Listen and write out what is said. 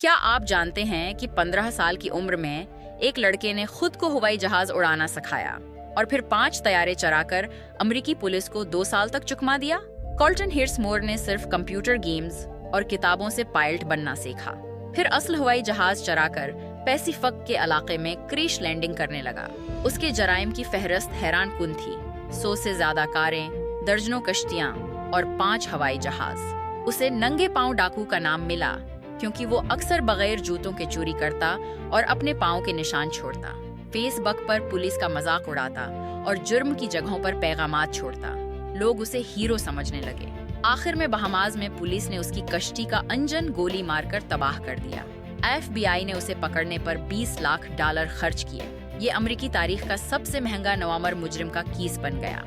क्या आप जानते हैं कि 15 साल की उम्र में एक लड़के ने खुद को हवाई जहाज उड़ाना सिखाया और फिर 5 तैयारे चराकर अमेरिकी पुलिस को 2 साल तक चुकमा दिया? कॉल्टन हिर्समोर ने सिर्फ कंप्यूटर गेम्स और किताबों से पायलट बनना सीखा, फिर असल हवाई जहाज चराकर पैसिफिक के इलाके में क्रैश लैंडिंग करने लगा। उसके जराइम की फहरिस्त हैरान कुन थी। 100 से ज्यादा कारें, दर्जनों कश्तियां और 5 हवाई जहाज। उसे नंगे पांव डाकू का नाम मिला क्योंकि वो अक्सर बगैर जूतों के चोरी करता और अपने पाँव के निशान छोड़ता। फेसबुक पर पुलिस का मजाक उड़ाता और जुर्म की जगहों पर पैगामात छोड़ता। लोग उसे हीरो समझने लगे। आखिर में बहामास में पुलिस ने उसकी कश्ती का इंजन गोली मारकर तबाह कर दिया। FBI ने उसे पकड़ने पर $20 लाख खर्च किए। ये अमेरिकी तारीख का सबसे महंगा नवामर मुजरिम का केस बन गया।